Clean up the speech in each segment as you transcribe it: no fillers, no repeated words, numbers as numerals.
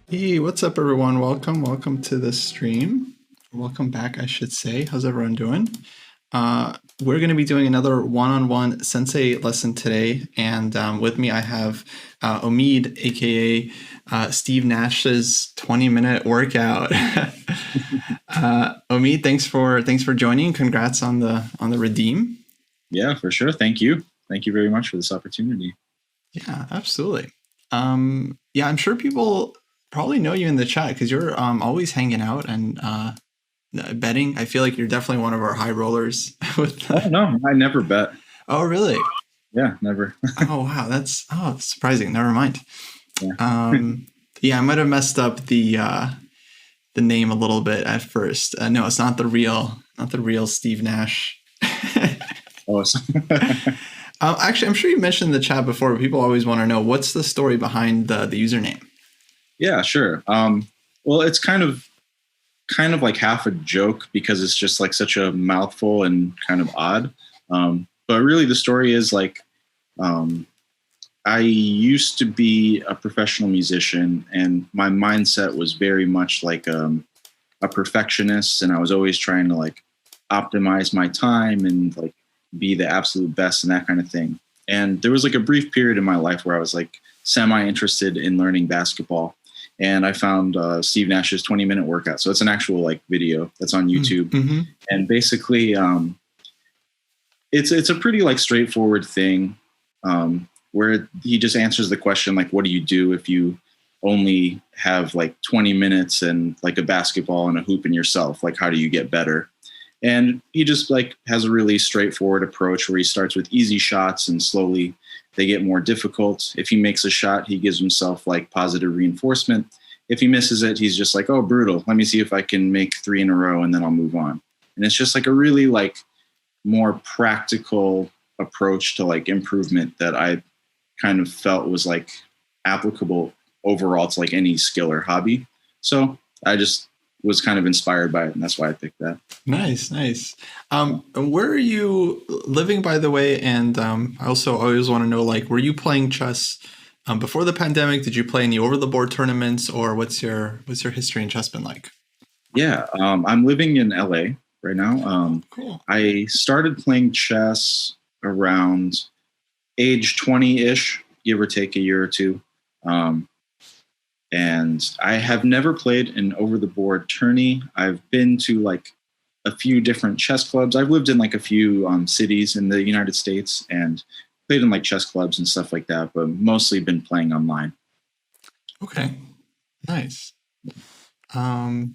Hey, what's up, everyone? Welcome to the stream. Welcome back, I should say. How's everyone doing? We're going to be doing another one-on-one sensei lesson today, and with me I have Omid, aka Steve Nash's 20-minute workout. Omid, thanks for joining. Congrats on the redeem. Yeah, for sure. Thank you. Thank you very much for this opportunity. Yeah, absolutely. Yeah, I'm sure people probably know you in the chat because you're always hanging out and betting. I feel like you're definitely one of our high rollers. Oh no, I never bet. Oh, really? Yeah, never. Oh, wow. That's surprising. Never mind. Yeah. Yeah, I might have messed up the name a little bit at first. No, it's not the real Steve Nash. Awesome. Actually, I'm sure you mentioned in the chat before, but people always want to know what's the story behind the username. Yeah, sure. Well, it's kind of like half a joke because it's just like such a mouthful and kind of odd. But really, the story is like I used to be a professional musician, and my mindset was very much like a perfectionist, and I was always trying to like optimize my time and like be the absolute best and that kind of thing. And there was like a brief period in my life where I was like semi interested in learning basketball. And I found Steve Nash's 20-minute workout. So it's an actual like video that's on YouTube. Mm-hmm. And basically it's a pretty like straightforward thing where he just answers the question, like, what do you do if you only have like 20 minutes and like a basketball and a hoop and yourself? Like, how do you get better? And he just like has a really straightforward approach where he starts with easy shots and slowly they get more difficult. If he makes a shot, he gives himself like positive reinforcement. If he misses it, he's just like, oh, brutal. Let me see if I can make 3 in a row and then I'll move on. And it's just like a really like more practical approach to like improvement that I kind of felt was like applicable overall to like any skill or hobby. So I just was kind of inspired by it, and that's why I picked that. Nice. Where are you living, by the way? And I also always want to know, like, were you playing chess before the pandemic? Did you play any over the board tournaments, or what's your history in chess been like? Yeah, I'm living in LA right now. Cool. I started playing chess around age 20-ish, give or take a year or two. And I have never played an over-the-board tourney. I've been to like a few different chess clubs. I've lived in like a few cities in the United States and played in like chess clubs and stuff like that, but mostly been playing online. Okay, nice. And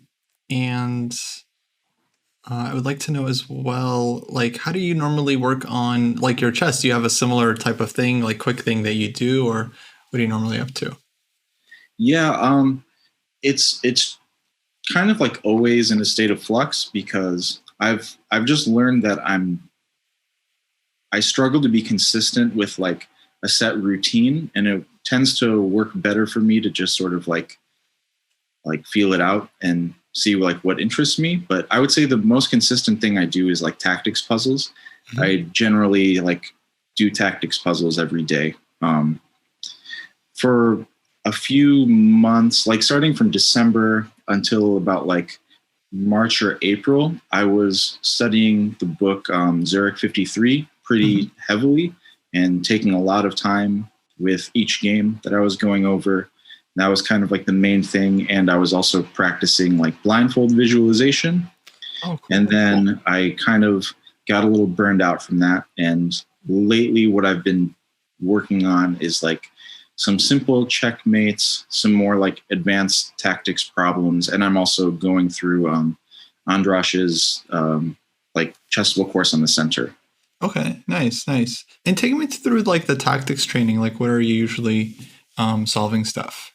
I would like to know as well, like, how do you normally work on like your chess? Do you have a similar type of thing, like quick thing that you do, or what are you normally up to? Yeah, it's kind of like always in a state of flux because I've just learned that I struggle to be consistent with like a set routine, and it tends to work better for me to just sort of like feel it out and see like what interests me. But I would say the most consistent thing I do is like tactics puzzles. Mm-hmm. I generally like do tactics puzzles every day. For a few months, like starting from December until about like March or April, I was studying the book Zurich 53 pretty heavily and taking a lot of time with each game that I was going over. That was kind of like the main thing. And I was also practicing like blindfold visualization. Oh, cool. And then I kind of got a little burned out from that. And lately what I've been working on is like some simple checkmates, some more like advanced tactics problems. And I'm also going through Andrash's like chessable course on the center. Okay, nice. And take me through like the tactics training. Like, what are you usually solving stuff?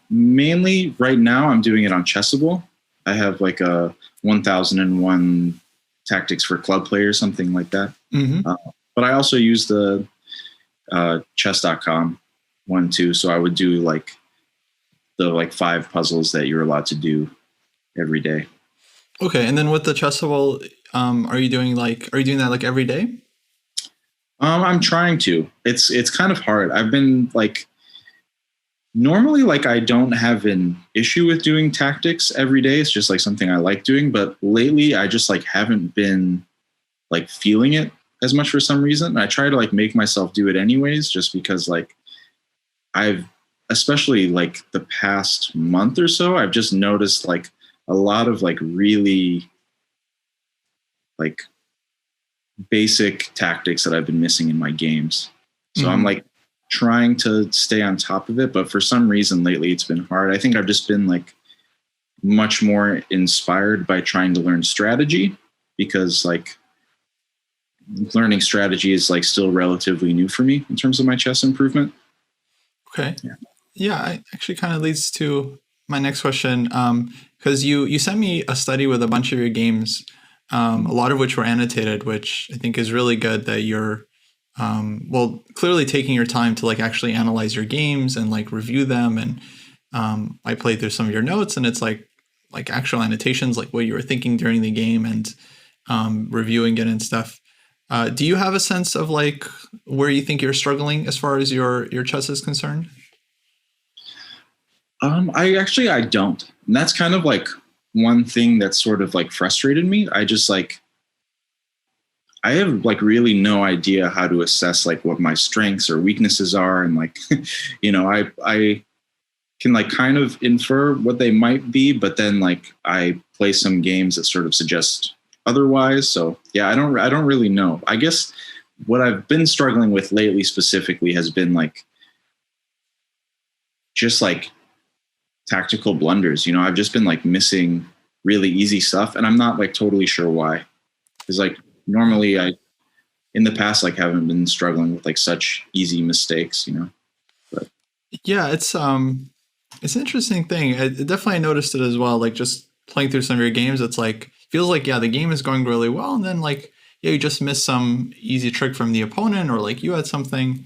Mainly right now I'm doing it on Chessable. I have like a 1001 tactics for club players, something like that. Mm-hmm. But I also use the chess.com one too. So I would do like the like 5 puzzles that you're allowed to do every day. Okay. And then with the Chessable, are you doing that like every day? I'm trying to. It's kind of hard. I've been like Normally, like I don't have an issue with doing tactics every day. It's just like something I like doing. But lately, I just like haven't been like feeling it as much for some reason. I try to like make myself do it anyways, just because like I've, especially like the past month or so, I've just noticed like a lot of like really like basic tactics that I've been missing in my games. So I'm like trying to stay on top of it, but for some reason lately it's been hard. I think I've just been like much more inspired by trying to learn strategy, because like learning strategy is like still relatively new for me in terms of my chess improvement. Okay. Yeah, it actually kind of leads to my next question, because you sent me a study with a bunch of your games, a lot of which were annotated, which I think is really good that you're well, clearly taking your time to like actually analyze your games and like review them. And I played through some of your notes, and it's like actual annotations, like what you were thinking during the game, and reviewing it and stuff. Do you have a sense of like where you think you're struggling as far as your chess is concerned? I don't. And that's kind of like one thing that sort of like frustrated me. I have like really no idea how to assess like what my strengths or weaknesses are. And like, I can like kind of infer what they might be, but then like I play some games that sort of suggest otherwise. So yeah, I don't really know. I guess what I've been struggling with lately specifically has been like just like tactical blunders. I've just been like missing really easy stuff, and I'm not like totally sure why. Because like normally I in the past like haven't been struggling with like such easy mistakes. But Yeah, it's an interesting thing. Definitely noticed it as well. Like just playing through some of your games, it's like feels like yeah, the game is going really well, and then like yeah, you just miss some easy trick from the opponent, or like you had something.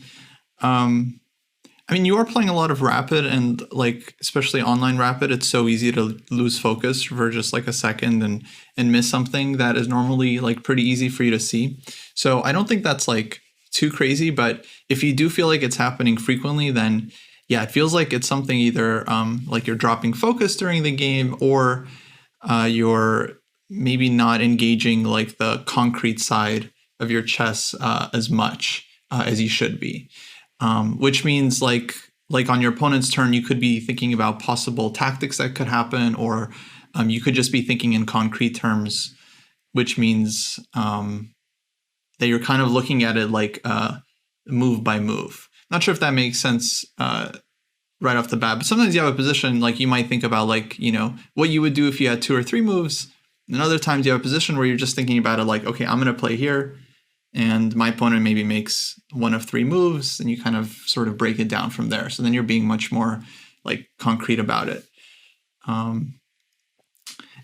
I mean, you are playing a lot of rapid, and like especially online rapid, it's so easy to lose focus for just like a second and miss something that is normally like pretty easy for you to see. So I don't think that's like too crazy, but if you do feel like it's happening frequently, then yeah, it feels like it's something either like you're dropping focus during the game, or you're maybe not engaging like the concrete side of your chess as much as you should be. Which means like on your opponent's turn, you could be thinking about possible tactics that could happen, or you could just be thinking in concrete terms, which means that you're kind of looking at it like move by move. Not sure if that makes sense right off the bat, but sometimes you have a position like you might think about like, what you would do if you had 2 or 3 moves. And other times you have a position where you're just thinking about it like, okay, I'm going to play here, and my opponent maybe makes 1 of 3 moves, and you kind of sort of break it down from there. So then you're being much more like concrete about it.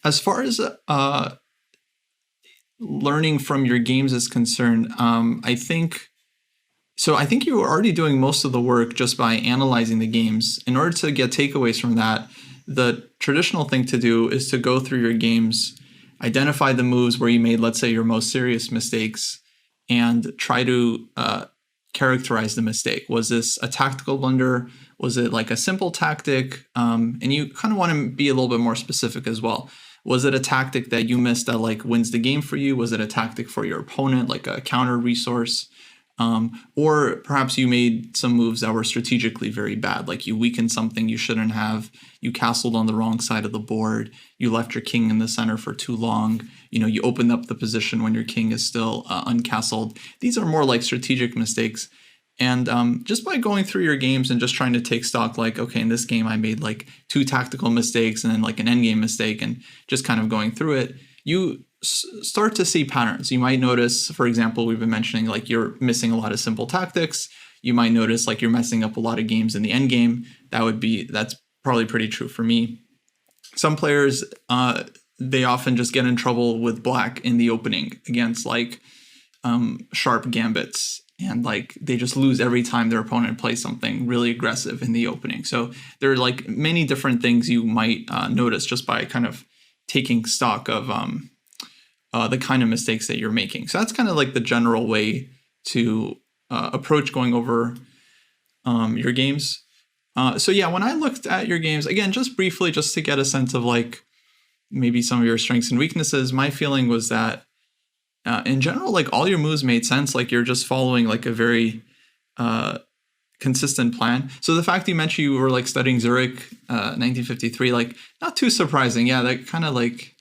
As far as learning from your games is concerned, I think you were already doing most of the work just by analyzing the games. In order to get takeaways from that, the traditional thing to do is to go through your games, identify the moves where you made, let's say, your most serious mistakes, and try to characterize the mistake. Was this a tactical blunder? Was it like a simple tactic? And you kind of want to be a little bit more specific as well. Was it a tactic that you missed that like wins the game for you? Was it a tactic for your opponent, like a counter resource? Or perhaps you made some moves that were strategically very bad, like you weakened something you shouldn't have, you castled on the wrong side of the board, you left your king in the center for too long, you opened up the position when your king is still uncastled. These are more like strategic mistakes. And just by going through your games and just trying to take stock, like, okay, in this game I made like 2 tactical mistakes and then like an endgame mistake, and just kind of going through it, you start to see patterns. You might notice, for example, we've been mentioning like you're missing a lot of simple tactics. You might notice like you're messing up a lot of games in the end game. That's probably pretty true for me. Some players, they often just get in trouble with black in the opening against like sharp gambits, and like they just lose every time their opponent plays something really aggressive in the opening. So there are like many different things you might notice just by kind of taking stock of the kind of mistakes that you're making. So that's kind of like the general way to approach going over your games. So yeah, when I looked at your games, again, just briefly, just to get a sense of like maybe some of your strengths and weaknesses, my feeling was that in general, like all your moves made sense. Like you're just following like a very consistent plan. So the fact you mentioned you were like studying Zurich 1953, like not too surprising. Yeah, that kind of like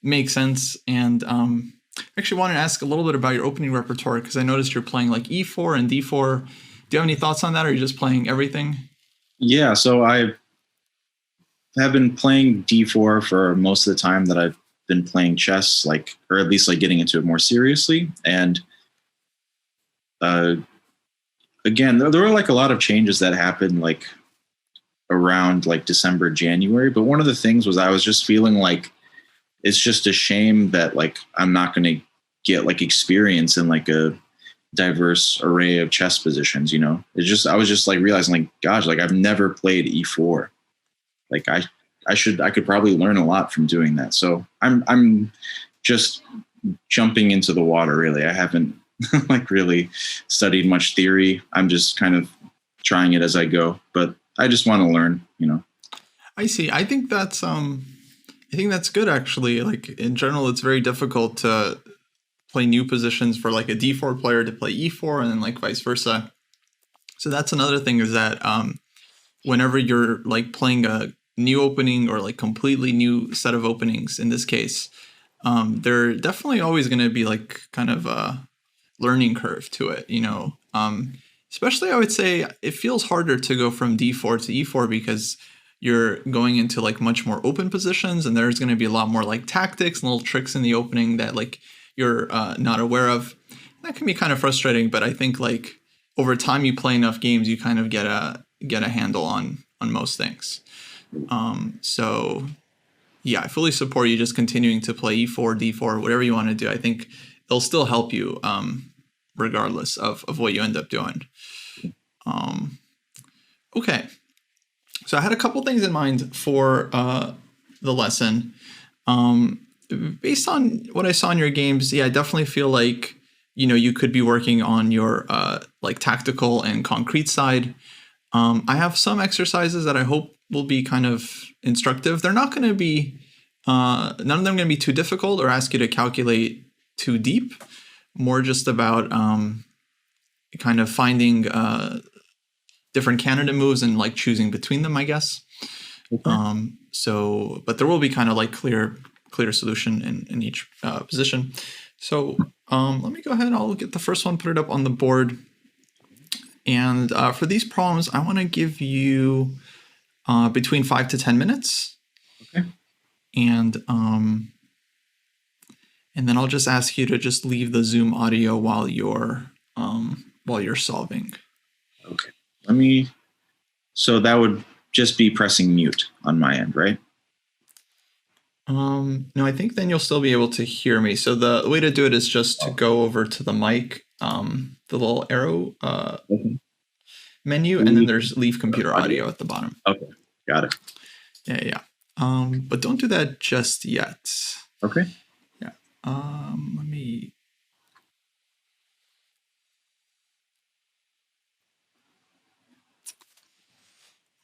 makes sense. And I actually wanted to ask a little bit about your opening repertoire because I noticed you're playing like E4 and D4. Do you have any thoughts on that, or are you just playing everything? Yeah, so I have been playing D4 for most of the time that I've been playing chess, like, or at least like getting into it more seriously. And again, there were like a lot of changes that happened like around like December, January. But one of the things was I was just feeling like it's just a shame that like I'm not going to get like experience in like a diverse array of chess positions. I was just like realizing like, gosh, like I've never played E4. Like I could probably learn a lot from doing that. So I'm just jumping into the water. Really, I haven't like really studied much theory. I'm just kind of trying it as I go, but I just want to learn. I see. I think that's good actually. Like in general, it's very difficult to play new positions for like a D4 player to play E4 and then like vice versa. So that's another thing is that whenever you're like playing a new opening or like completely new set of openings in this case, they're definitely always going to be like kind of a learning curve to it, especially I would say it feels harder to go from D4 to E4 because you're going into like much more open positions and there's going to be a lot more like tactics and little tricks in the opening that like you're not aware of. That can be kind of frustrating, but I think like over time you play enough games, you kind of get a handle on most things. So yeah, I fully support you just continuing to play E4, D4, whatever you want to do. I think it'll still help you regardless of what you end up doing. Okay. So I had a couple things in mind for the lesson. Based on what I saw in your games, yeah, I definitely feel like, you could be working on your like tactical and concrete side. I have some exercises that I hope will be kind of instructive. They're not going to be, none of them going to be too difficult or ask you to calculate too deep. More just about kind of finding different candidate moves and like choosing between them, I guess. Okay. But there will be kind of like clear solution in each position. So let me go ahead. I'll get the first one, put it up on the board. And for these problems, I want to give you between 5 to 10 minutes. Okay. And then I'll just ask you to just leave the Zoom audio while you're solving. Okay. So that would just be pressing mute on my end, right? No, I think then you'll still be able to hear me. So the way to do it is just to go over to the mic, the little arrow menu, and then there's leave computer audio at the bottom. Okay, got it. Yeah. But don't do that just yet. Okay. Yeah. Let me.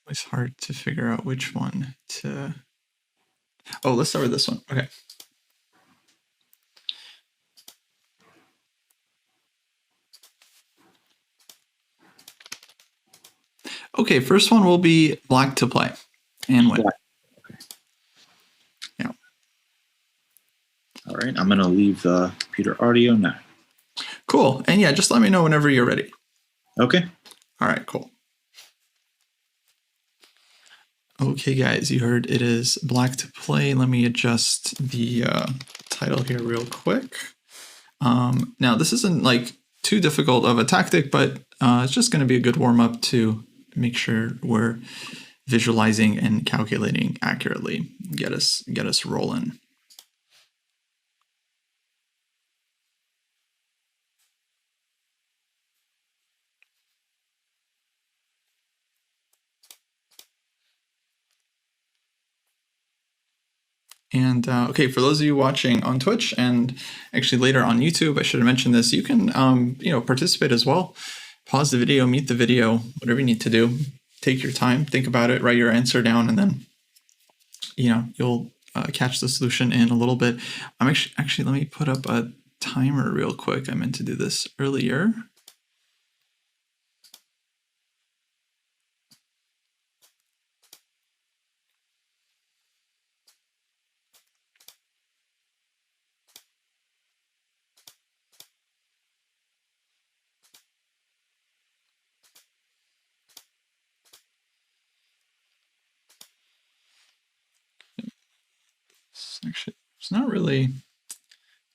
It's hard to figure out which one to. Oh, let's start with this one. Okay. Okay, first one will be black to play and win. Okay. Yeah. All right, I'm going to leave the computer audio now. Cool. And yeah, just let me know whenever you're ready. Okay. All right, cool. Okay, guys, you heard it is black to play. Let me adjust the title here real quick. Now, this isn't like too difficult of a tactic, but it's just going to be a good warm-up to make sure we're visualizing and calculating accurately. Get us rolling. And okay, for those of you watching on Twitch and actually later on YouTube, I should have mentioned this. You can participate as well. Pause the video, mute the video, whatever you need to do. take your time, think about it, write your answer down, and then, you'll catch the solution in a little bit. I'm actually, let me put up a timer real quick. I meant to do this earlier. Actually, it's not really, I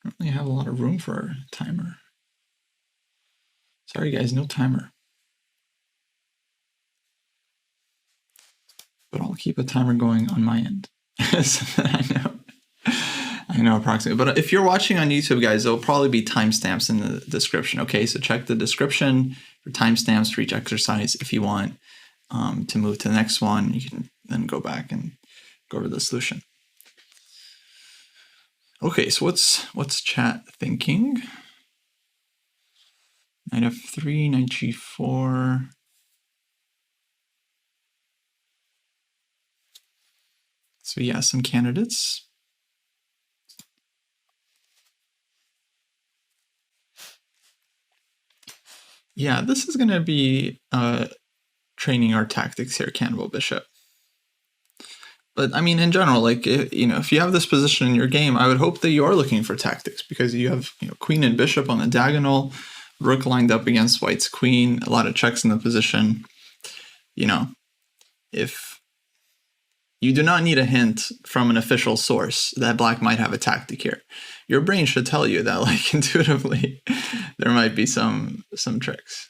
don't really have a lot of room for a timer. Sorry guys, no timer. But I'll keep a timer going on my end. So I know approximately. But if you're watching on YouTube, guys, there'll probably be timestamps in the description. Okay, so check the description for timestamps for each exercise. If you want to move to the next one, you can then go back and go over the solution. Okay, so what's chat thinking? Knight f3, knight g4. So yeah, some candidates. Yeah, this is going to be training our tactics here, cannibal bishop. But I mean, in general, like, if you have this position in your game, I would hope that you are looking for tactics, because you have queen and bishop on the diagonal, rook lined up against white's queen, a lot of checks in the position. If you do not need a hint from an official source that black might have a tactic here, your brain should tell you that, like, intuitively there might be some tricks.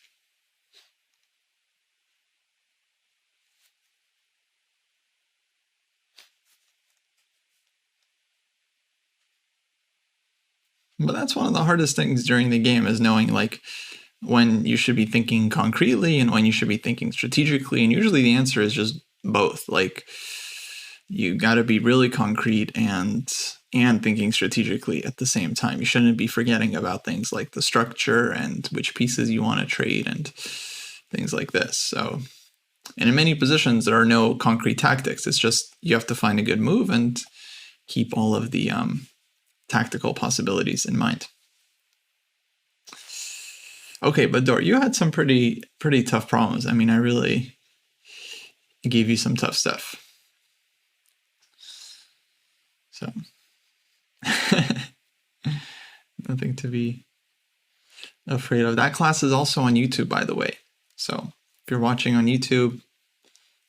But that's one of the hardest things during the game, is knowing, like, when you should be thinking concretely and when you should be thinking strategically. And usually the answer is just both. Like, you got to be really concrete and thinking strategically at the same time. You shouldn't be forgetting about things like the structure and which pieces you want to trade and things like this. So, and in many positions, there are no concrete tactics. It's just you have to find a good move and keep all of the tactical possibilities in mind. Okay, but Dor, you had some pretty tough problems. I mean, I really gave you some tough stuff. So nothing to be afraid of. That class is also on YouTube, by the way. So if you're watching on YouTube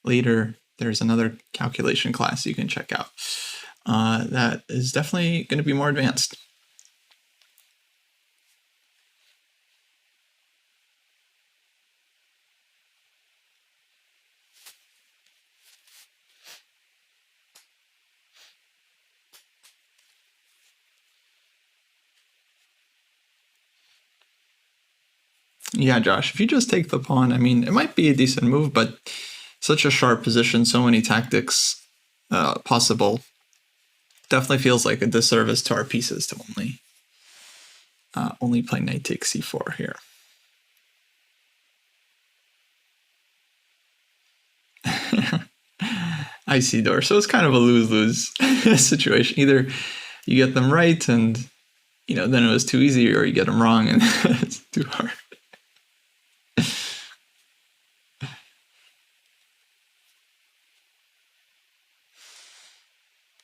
later, there's another calculation class you can check out. That is definitely going to be more advanced. Yeah, Josh, if you just take the pawn, I mean, it might be a decent move, but such a sharp position, so many tactics possible. Definitely feels like a disservice to our pieces to only play knight takes c4 here. I see, Dor. So it's kind of a lose-lose situation. Either you get them right and, then it was too easy, or you get them wrong and it's too hard.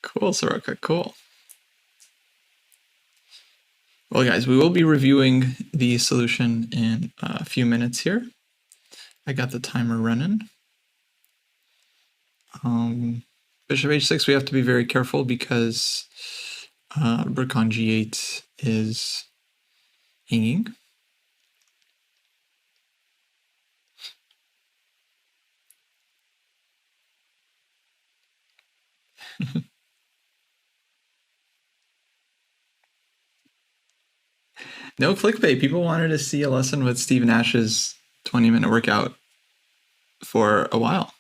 Cool, Soroka, cool. Well, guys, we will be reviewing the solution in a few minutes here. I got the timer running. Bishop h6, we have to be very careful because rook on g8 is hanging. No clickbait. People wanted to see a lesson with Stevenashs 20-minute workout for a while.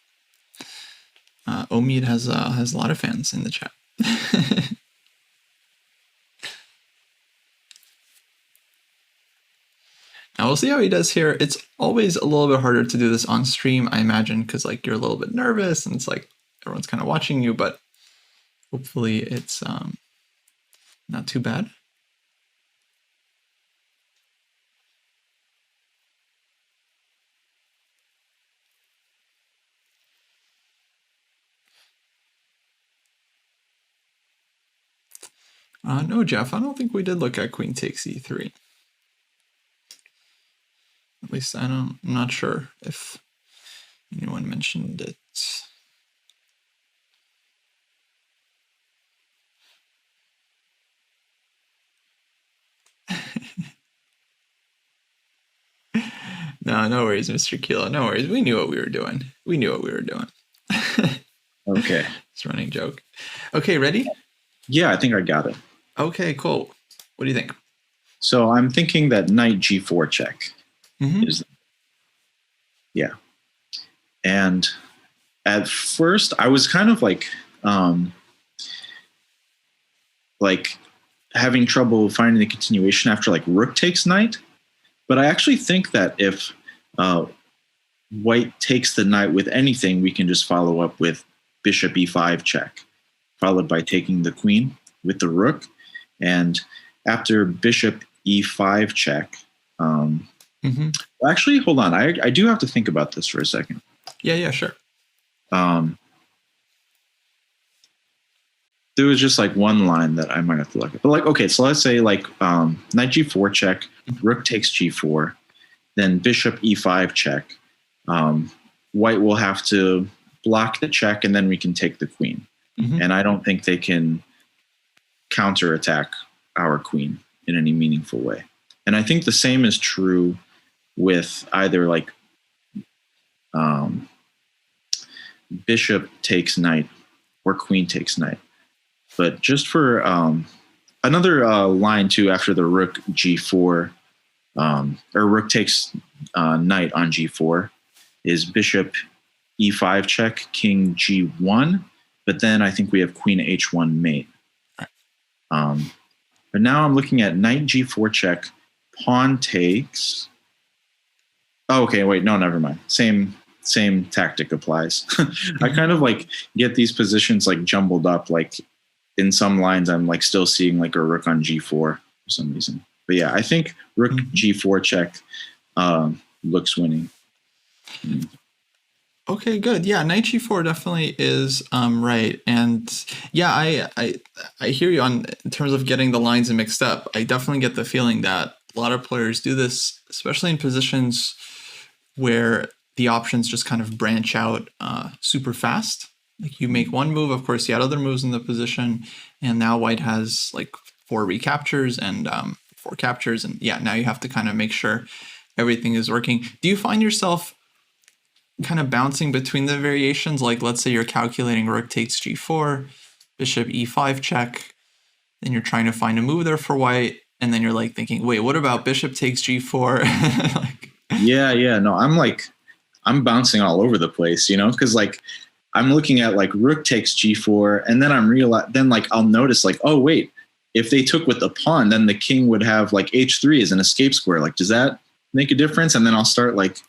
Omid has a lot of fans in the chat. And we'll see how he does here. It's always a little bit harder to do this on stream, I imagine, because like you're a little bit nervous and it's like everyone's kind of watching you, but hopefully it's not too bad. No, Jeff, I don't think we did look at queen takes e3. At least I'm not sure if anyone mentioned it. No worries, Mr. Kilo. No worries. We knew what we were doing. Okay. It's a running joke. Okay, ready? Yeah, I think I got it. Okay, cool. What do you think? So I'm thinking that knight g4 check is, yeah. And at first I was kind of like having trouble finding the continuation after like rook takes knight. But I actually think that if white takes the knight with anything, we can just follow up with bishop e5 check, followed by taking the queen with the rook. And after bishop e5 check, actually, hold on. I do have to think about this for a second. Yeah, sure. There was just like one line that I might have to look at. But like, okay, so let's say like knight g4 check, rook takes g4, then bishop e5 check. White will have to block the check, and then we can take the queen. And I don't think they can counterattack our queen in any meaningful way. And I think the same is true with either like bishop takes knight or queen takes knight. But just for another line too, after the rook g4 or rook takes knight on g4 is bishop e5 check, king g1. But then I think we have queen h1 mate. But now I'm looking at knight g4 check, pawn takes. Oh, okay, wait, no, never mind. Same tactic applies. I kind of like get these positions like jumbled up. Like in some lines, I'm like still seeing like a rook on g4 for some reason. But yeah, I think rook g4 check looks winning. Okay, good. Yeah, knight g4 definitely is right. And yeah, I hear you on in terms of getting the lines mixed up. I definitely get the feeling that a lot of players do this, especially in positions where the options just kind of branch out super fast. Like you make one move, of course, you had other moves in the position, and now white has like 4 recaptures and 4 captures. And yeah, now you have to kind of make sure everything is working. Do you find yourself kind of bouncing between the variations? Like let's say you're calculating rook takes g4, bishop e5 check, then you're trying to find a move there for white, and then you're like thinking, wait, what about bishop takes g4? Yeah. No, I'm bouncing all over the place, you know, because like I'm looking at like rook takes g4, and then then like I'll notice like, oh wait, if they took with the pawn, then the king would have like h3 as an escape square. Like, does that make a difference? And then I'll start like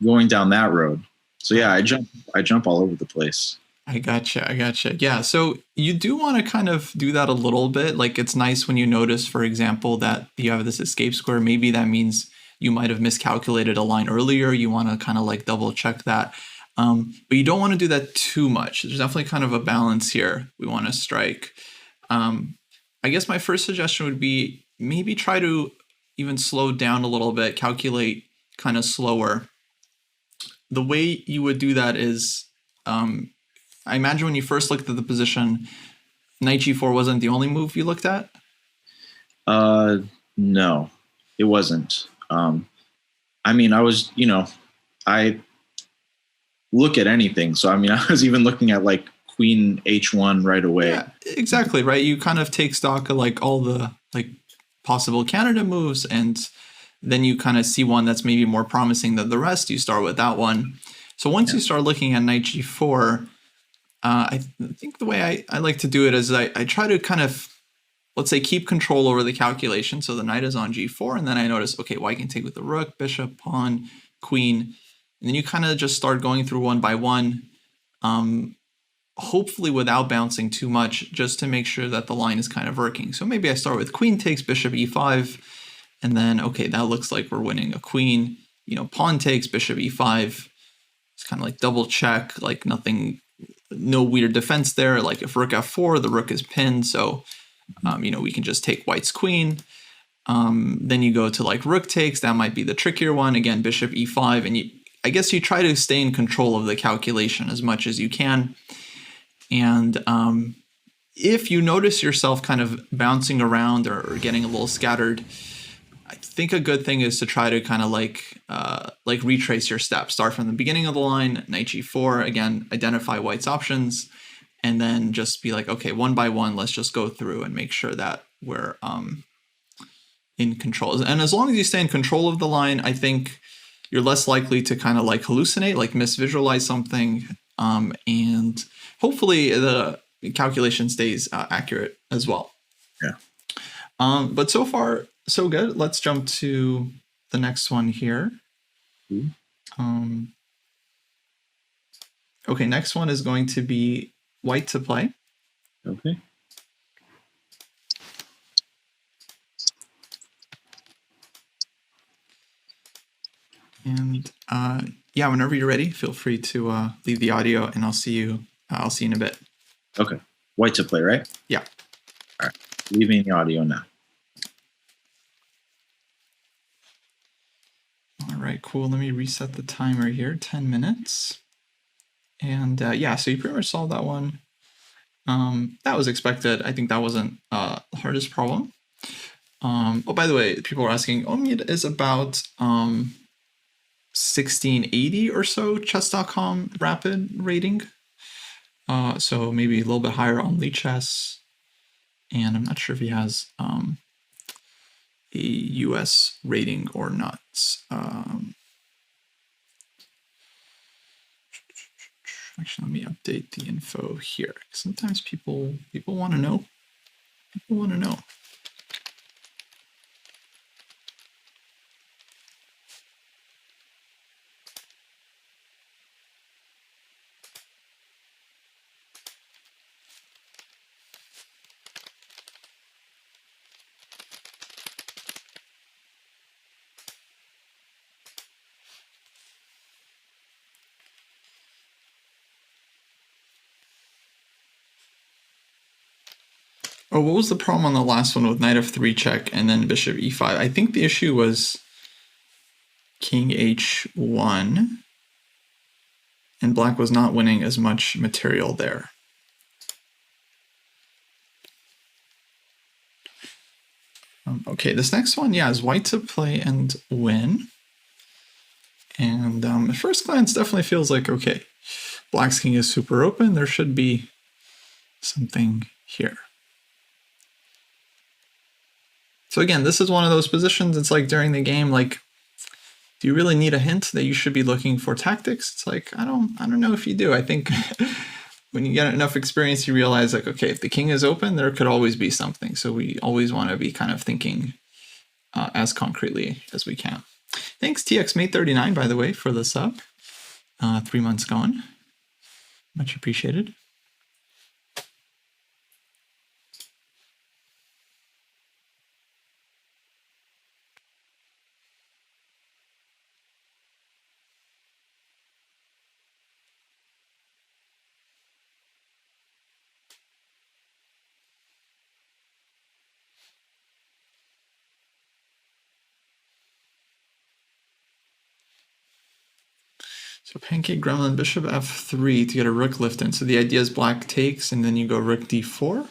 going down that road. So yeah, I jump all over the place. I gotcha. Yeah, so you do want to kind of do that a little bit. Like it's nice when you notice, for example, that you have this escape square. Maybe that means you might have miscalculated a line earlier. You want to kind of like double check that. But you don't want to do that too much. There's definitely kind of a balance here we want to strike. I guess my first suggestion would be maybe try to even slow down a little bit, calculate kind of slower. The way you would do that is, I imagine when you first looked at the position, knight g4 wasn't the only move you looked at? No, it wasn't. I mean, I look at anything. So, I mean, I was even looking at like queen h1 right away. Yeah, exactly, right? You kind of take stock of like all the like possible candidate moves, and then you kind of see one that's maybe more promising than the rest. You start with that one. So once you start looking at knight g4, I think the way I like to do it is I try to kind of let's say, keep control over the calculation. So the knight is on g4, and then I notice, okay, white can take with the rook, bishop, pawn, queen, and then you kind of just start going through one by one, hopefully without bouncing too much, just to make sure that the line is kind of working. So maybe I start with queen takes, bishop e5, and then, okay, that looks like we're winning a queen. You know, pawn takes, bishop e5. It's kind of like double check, like nothing, no weird defense there. Like if rook f4, the rook is pinned, so you know, we can just take white's queen. Then you go to like rook takes, that might be the trickier one. Again, bishop e5, and I guess you try to stay in control of the calculation as much as you can. And if you notice yourself kind of bouncing around or getting a little scattered, I think a good thing is to try to kind of like retrace your steps. Start from the beginning of the line, knight g4, again, identify white's options, and then just be like, okay, one by one, let's just go through and make sure that we're in control. And as long as you stay in control of the line, I think you're less likely to kind of like hallucinate, like misvisualize something, and hopefully the calculation stays accurate as well. Yeah. But so far, so good. Let's jump to the next one here. Okay, next one is going to be white to play. Okay. And yeah, whenever you're ready, feel free to leave the audio, and I'll see you in a bit. Okay. White to play, right? Yeah. All right. Leaving the audio now. All right, cool. Let me reset the timer here, 10 minutes. And yeah, so you pretty much solved that one. That was expected. I think that wasn't the hardest problem. Oh, by the way, people are asking, Omid is about 1680 or so chess.com rapid rating. So maybe a little bit higher on Lichess. And I'm not sure if he has a US rating or not. Actually, let me update the info here. Sometimes people want to know. People want to know. Oh, what was the problem on the last one with knight f3 check and then bishop e5? I think the issue was king h1, and black was not winning as much material there. Okay, this next one, yeah, is white to play and win. And at first glance, definitely feels like, okay, black's king is super open. There should be something here. So again, this is one of those positions, it's like during the game, like, do you really need a hint that you should be looking for tactics? It's like, I don't know if you do. I think when you get enough experience, you realize like, okay, if the king is open, there could always be something. So we always want to be kind of thinking as concretely as we can. Thanks TXMate39, by the way, for the sub. 3 months gone. Much appreciated. So pancake gremlin, bishop f3 to get a rook lift in. So the idea is black takes, and then you go rook d4.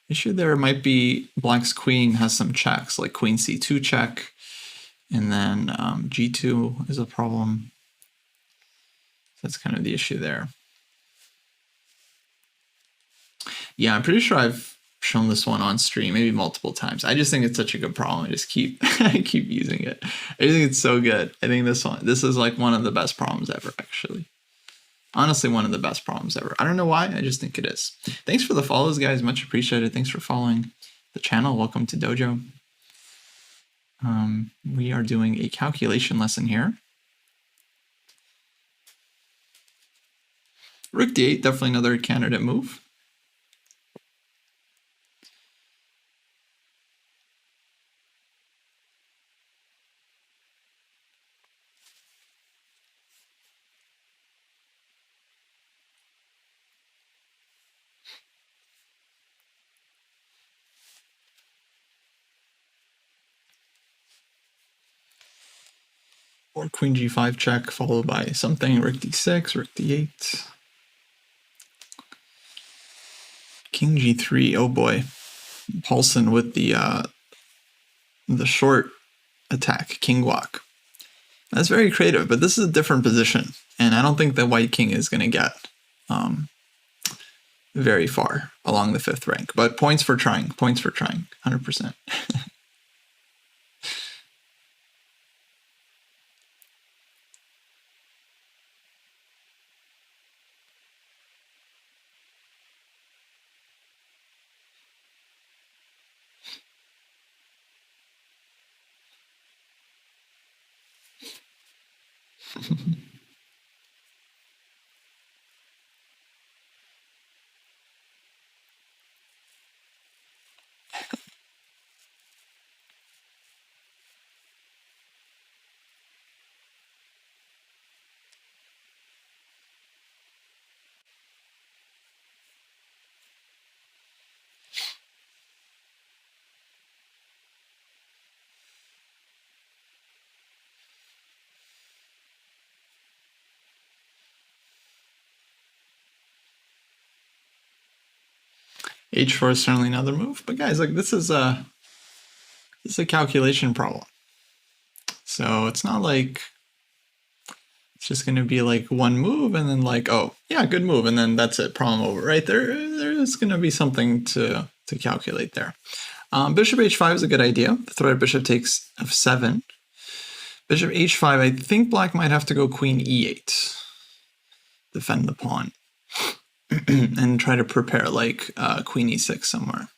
Issue there might be black's queen has some checks, like queen c2 check, and then g2 is a problem. That's kind of the issue there. Yeah, I'm pretty sure I've shown this one on stream, maybe multiple times. I just think it's such a good problem. I just keep I keep using it. I think it's so good. I think this is like one of the best problems ever, actually. Honestly, one of the best problems ever. I don't know why, I just think it is. Thanks for the follows, guys. Much appreciated. Thanks for following the channel. Welcome to Dojo. We are doing a calculation lesson here. Rook d8, definitely another candidate move. Or queen g5 check, followed by something, rook d6, rook d8. King g3, oh boy. Paulson with the short attack, king guak. That's very creative, but this is a different position, and I don't think the white king is going to get very far along the 5th rank. But points for trying, 100%. H4 is certainly another move, but guys, like this is a calculation problem. So it's not like it's just going to be like one move and then like, oh yeah, good move, and then that's it, problem over, right? There is going to be something to calculate there. Bishop h5 is a good idea. The threat bishop takes f7. Bishop h5, I think black might have to go queen e8. Defend the pawn. And try to prepare like queen e6 somewhere.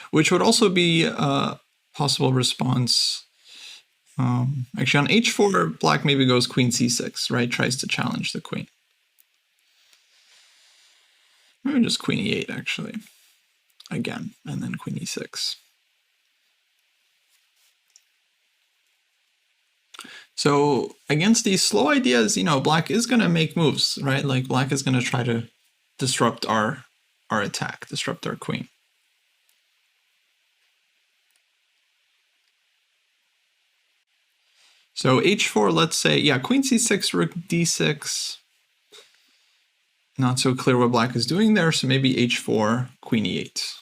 Which would also be a possible response. Actually, on h4, black maybe goes queen c6, right? Tries to challenge the queen. Maybe just queen e8, actually. Again, and then queen e6. So against these slow ideas, you know, black is going to make moves, right? Like black is going to try to disrupt our attack, disrupt our queen. So h4, let's say, yeah, queen c6, rook d6. Not so clear what black is doing there, so maybe h4, queen e8.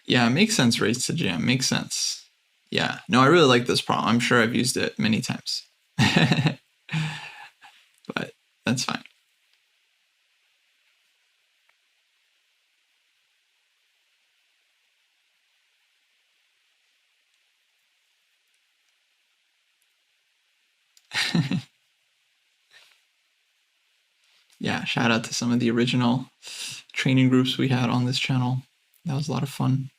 Yeah, it makes sense, race to jam, makes sense. Yeah, no, I really like this problem. I'm sure I've used it many times. But that's fine. Yeah, shout out to some of the original training groups we had on this channel. That was a lot of fun.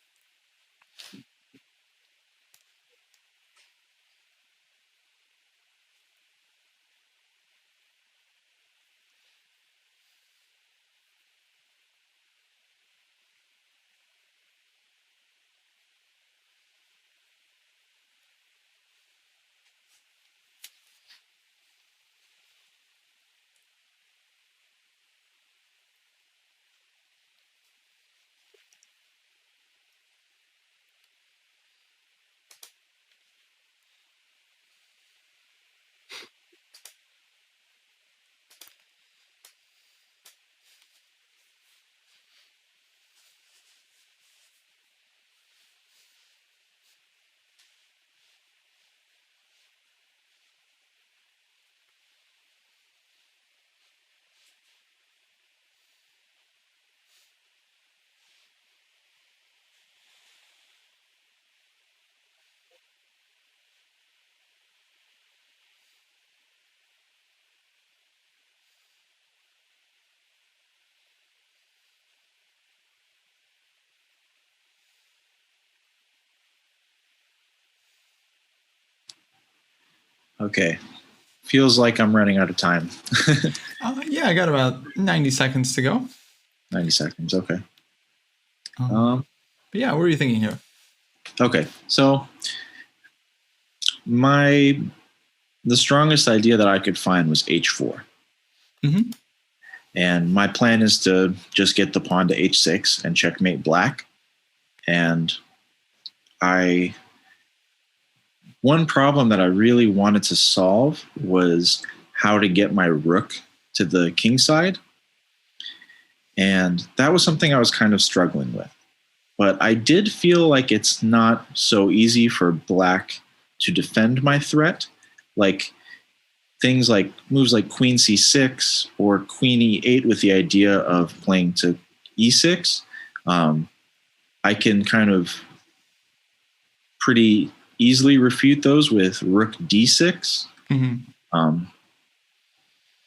Okay. Feels like I'm running out of time. Yeah, I got about 90 seconds to go. 90 seconds. Okay. But yeah, what are you thinking here? Okay. So the strongest idea that I could find was h4. Mm-hmm. And my plan is to just get the pawn to h6 and checkmate black. And one problem that I really wanted to solve was how to get my rook to the king side. And that was something I was kind of struggling with. But I did feel like it's not so easy for black to defend my threat. Like things like moves like queen c6 or queen e8 with the idea of playing to e6. I can kind of pretty easily refute those with rook d6. Mm-hmm.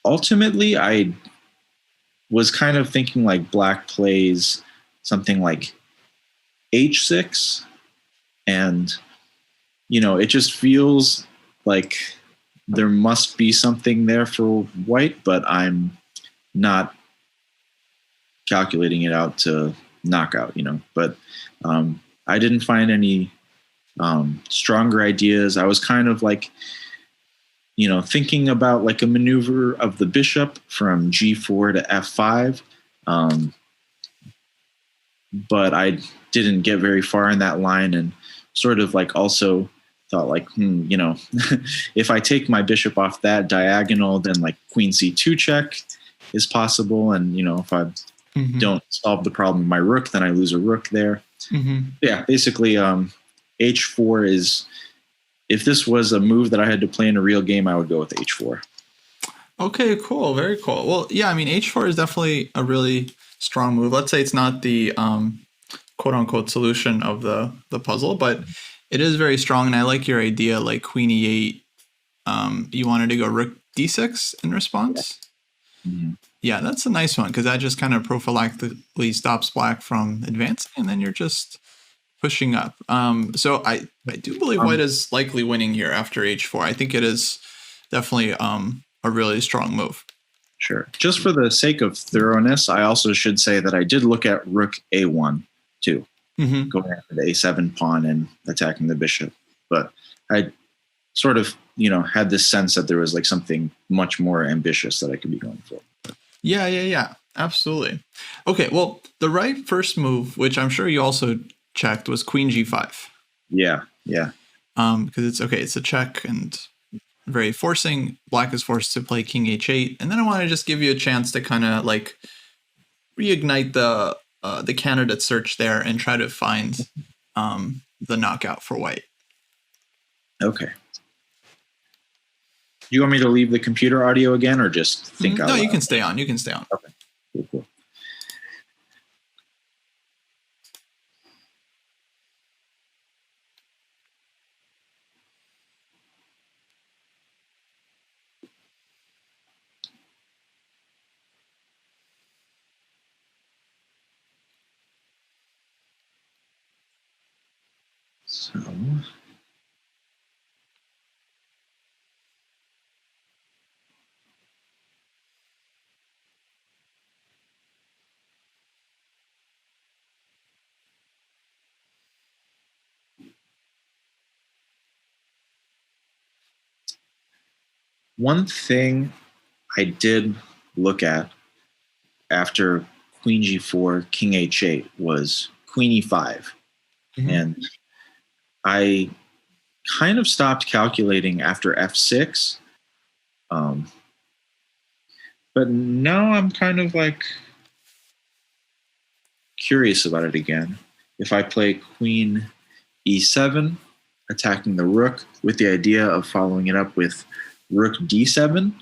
Ultimately, I was kind of thinking like black plays something like h6, and it just feels like there must be something there for white, but I'm not calculating it out to knockout, but I didn't find any stronger ideas. I was kind of like thinking about like a maneuver of the bishop from g4 to f5, but I didn't get very far in that line, and sort of like also thought like, if I take my bishop off that diagonal, then like queen c2 check is possible, and if I don't solve the problem of my rook, then I lose a rook there. Yeah, basically h4 is, if this was a move that I had to play in a real game, I would go with h4. Okay, cool. Very cool. Well, yeah, I mean, h4 is definitely a really strong move. Let's say it's not the quote unquote solution of the puzzle, but it is very strong. And I like your idea, like queen e8. You wanted to go rook d6 in response. Yeah. Mm-hmm. Yeah, that's a nice one because that just kind of prophylactically stops black from advancing, and then you're just pushing up. So I do believe white is likely winning here after h4. I think it is definitely a really strong move. Sure. Just for the sake of thoroughness, I also should say that I did look at rook a1 too, going after the a7 pawn and attacking the bishop. But I sort of, had this sense that there was like something much more ambitious that I could be going for. Yeah. Absolutely. Okay, well, the right first move, which I'm sure you also checked, was queen g5. Yeah. Because it's a check and very forcing. Black is forced to play king h8, and then I want to just give you a chance to kind of like reignite the candidate search there and try to find the knockout for white. Okay. You want me to leave the computer audio again, or just think out loud? No, you can stay on. Okay. Cool. So one thing I did look at after queen g4, king h8 was queen e5. And I kind of stopped calculating after f6. But now I'm kind of like curious about it again. If I play queen e7, attacking the rook with the idea of following it up with rook d7,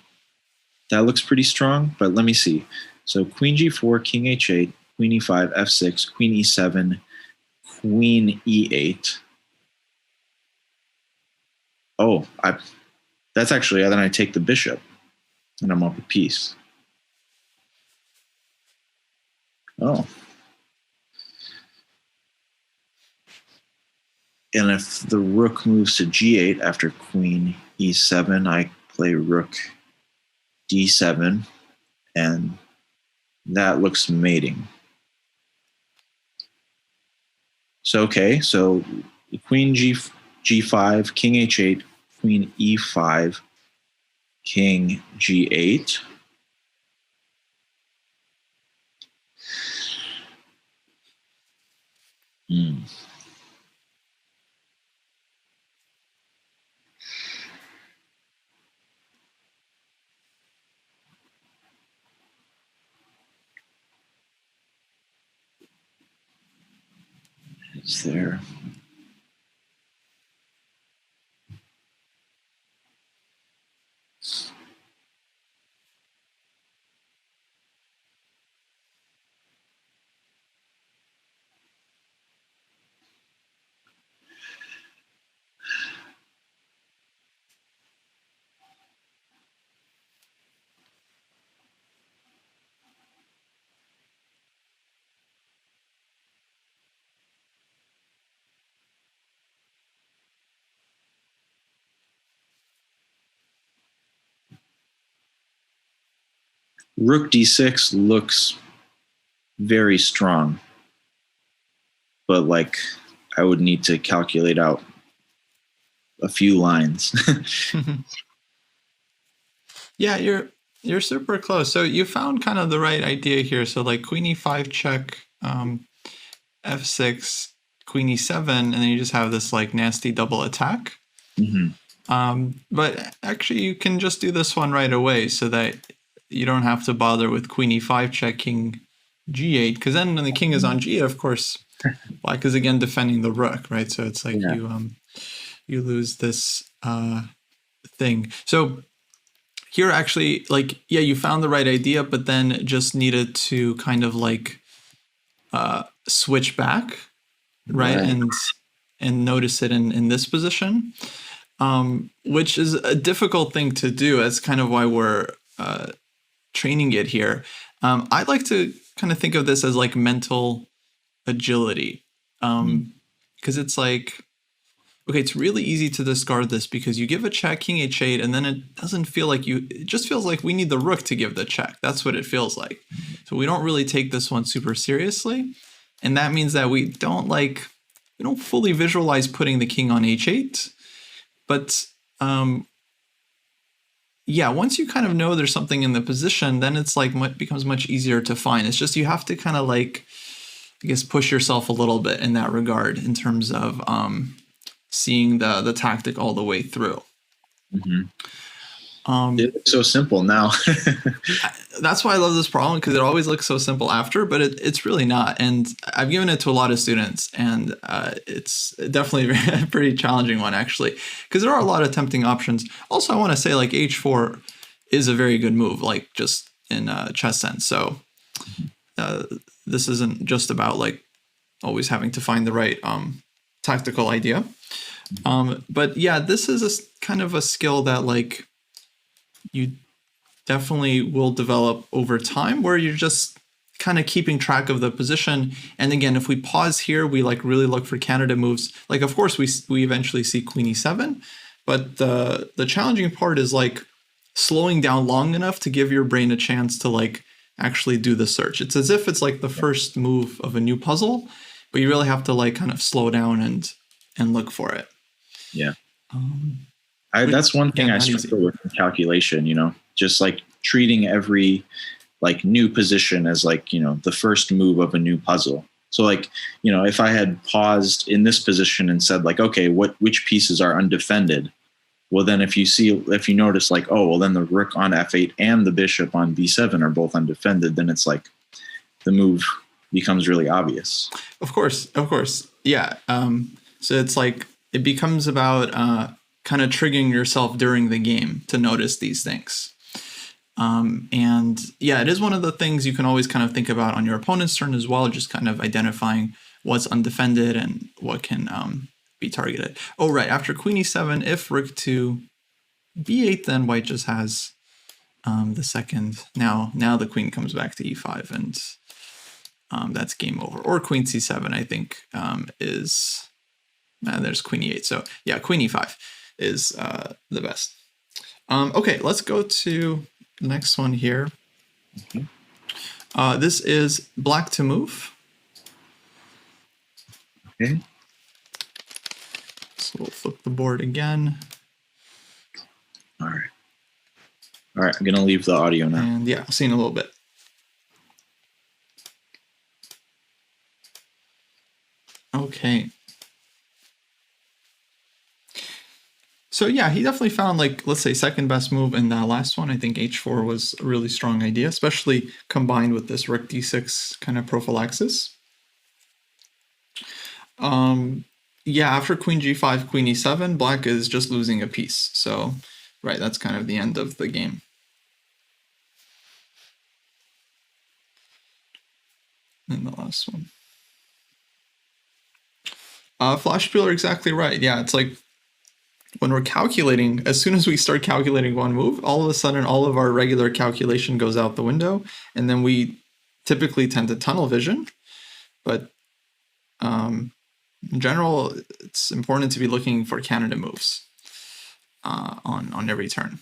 that looks pretty strong, but let me see. So queen g4, king h8, queen e5, f6, queen e7, queen e8. Oh, that's actually, then I take the bishop and I'm up a piece. Oh. And if the rook moves to g8 after queen e7, I play rook d7, and that looks mating. So, okay, so queen g5, king h8, queen e5, king g8. It's there. Rook d6 looks very strong, but like I would need to calculate out a few lines. Yeah, you're super close. So you found kind of the right idea here. So like queen e5 check, f6, queen e7, and then you just have this like nasty double attack. But actually, you can just do this one right away so that you don't have to bother with queen e5 check, king g8, because then when the king is on g8, of course, black is again defending the rook, right? So it's like you lose this thing. So here actually, like, yeah, you found the right idea, but then just needed to kind of like switch back, right? And notice it in this position, which is a difficult thing to do. That's kind of why we're training it here. I'd like to kind of think of this as like mental agility, because it's like, okay, it's really easy to discard this because you give a check, king h8, and then it doesn't feel like it just feels like we need the rook to give the check. That's what it feels like. So we don't really take this one super seriously. And that means that we don't fully visualize putting the king on h8. But yeah, once you kind of know there's something in the position, then it's like becomes much easier to find. It's just you have to kind of like, I guess, push yourself a little bit in that regard in terms of seeing the tactic all the way through. It's so simple now. That's why I love this problem, because it always looks so simple after, but it's really not. And I've given it to a lot of students, and it's definitely a pretty challenging one, actually, because there are a lot of tempting options. Also, I want to say like h4 is a very good move, like just in chess sense. So this isn't just about like always having to find the right tactical idea. But yeah, this is a kind of a skill that like you definitely will develop over time, where you're just kind of keeping track of the position. And again, if we pause here, we like really look for candidate moves. Like, of course, we eventually see queen e7, but the challenging part is like slowing down long enough to give your brain a chance to like actually do the search. It's as if it's like the first move of a new puzzle, but you really have to like kind of slow down and look for it. Yeah. That's one thing I struggle with in calculation, just like treating every like new position as like, the first move of a new puzzle. So like, if I had paused in this position and said like, okay, which pieces are undefended? Well, then if you notice like, oh, well then the rook on f8 and the bishop on b7 are both undefended, then it's like the move becomes really obvious. Of course. Yeah. So it's like, it becomes about kind of triggering yourself during the game to notice these things. And yeah, it is one of the things you can always kind of think about on your opponent's turn as well, just kind of identifying what's undefended and what can be targeted. Oh, right. After queen e7, if rook to b8, then white just has the second. Now the queen comes back to e5, and that's game over. Or queen c7, I think, is... there's queen e8. So yeah, queen e5 is the best. Okay, let's go to the next one here. This is black to move. Okay. So we'll flip the board again. All right. All right, I'm going to leave the audio now. And yeah, I'll see you in a little bit. Okay. So yeah, he definitely found, like, let's say, second best move in that last one. I think h4 was a really strong idea, especially combined with this rook d6 kind of prophylaxis. Yeah, after queen g5, queen e7, black is just losing a piece. So, right, that's kind of the end of the game. And the last one. Flashspieler, exactly right. Yeah, it's like when we're calculating, as soon as we start calculating one move, all of a sudden all of our regular calculation goes out the window, and then we typically tend to tunnel vision. But in general, it's important to be looking for candidate moves on every turn.